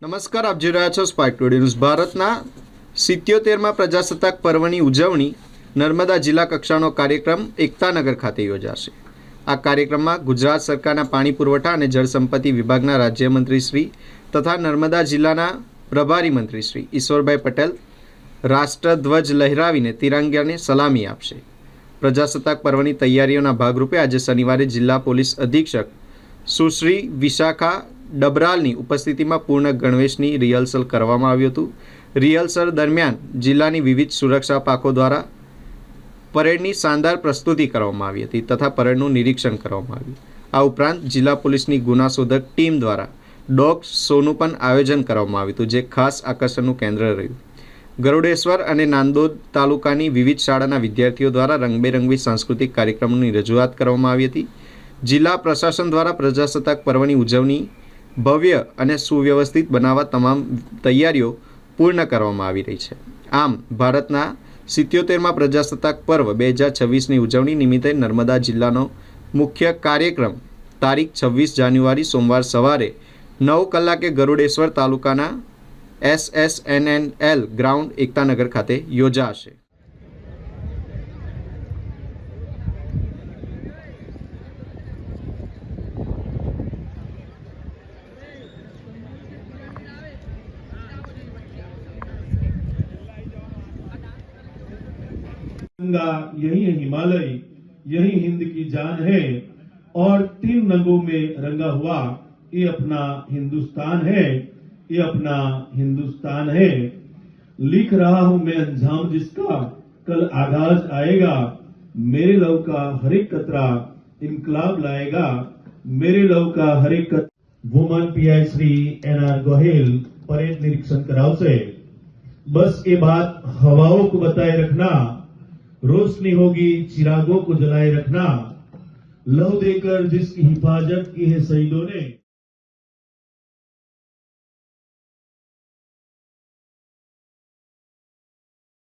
નમસ્કાર, આપ જોઈ રહ્યા છો સ્પાર્ક ટુડે ન્યૂઝ. ભારતના 77મા પ્રજાસત્તાક પર્વની ઉજવણી નર્મદા જિલ્લા કક્ષાનો કાર્યક્રમ એકતાનગર ખાતે યોજાશે. આ કાર્યક્રમમાં ગુજરાત સરકારના પાણી પુરવઠા અને જળસંપત્તિ વિભાગના રાજ્યમંત્રી શ્રી તથા નર્મદા જિલ્લાના પ્રભારી મંત્રી શ્રી ઈશ્વરભાઈ પટેલ રાષ્ટ્રધ્વજ લહેરાવીને તિરંગાને સલામી આપશે. પ્રજાસત્તાક પર્વની તૈયારીઓના ભાગરૂપે આજે શનિવારે જિલ્લા પોલીસ અધિક્ષક સુશ્રી વિશાખા ડબરાલની ઉપસ્થિતિમાં પૂર્ણ ગણવેશની રિહર્સલ કરવામાં આવ્યું હતું. રિહર્સલ દરમિયાન જિલ્લાની વિવિધ સુરક્ષા પાંખો દ્વારા પરેડની શાનદાર પ્રસ્તુતિ કરવામાં આવી હતી તથા પરેડનું નિરીક્ષણ કરવામાં આવ્યું. આ ઉપરાંત જિલ્લા પોલીસની ગુનાશોધક ટીમ દ્વારા ડોગ શોનું પણ આયોજન કરવામાં આવ્યું હતું, જે ખાસ આકર્ષણનું કેન્દ્ર રહ્યું. ગરુડેશ્વર અને નાંદોદ તાલુકાની વિવિધ શાળાના વિદ્યાર્થીઓ દ્વારા રંગબેરંગી સાંસ્કૃતિક કાર્યક્રમોની રજૂઆત કરવામાં આવી હતી. જિલ્લા પ્રશાસન દ્વારા પ્રજાસત્તાક પર્વની ઉજવણી ભવ્ય અને સુવ્યવસ્થિત બનાવવા તમામ તૈયારીઓ પૂર્ણ કરવામાં આવી રહી છે. આમ ભારતના 77મા પ્રજાસત્તાક પર્વ 2026ની ઉજવણી નિમિત્તે નર્મદા જિલ્લાનો મુખ્ય કાર્યક્રમ તારીખ 26 જાન્યુઆરી સોમવાર સવારે 9 કલાકે ગરુડેશ્વર તાલુકાના SSNNL ગ્રાઉન્ડ એકતાનગર ખાતે યોજાશે. गंगा यही है, हिमालय यही हिंद की जान है और 3 रंगों में रंगा हुआ ये अपना हिंदुस्तान है, ये अपना हिंदुस्तान है. लिख रहा हूं मैं अंजाम जिसका कल आगाज आएगा. मेरे लव का हर एक कतरा इनकलाब लाएगा. मेरे लव का हर एक woman pi Shri NR Gohil parade निरीक्षण करावશે. बस ये बात हवाओं को बताए रखना, रोशनी होगी चिरागों को जलाए रखना. लव देकर जिसकी हिफाजत की है शहीदों ने.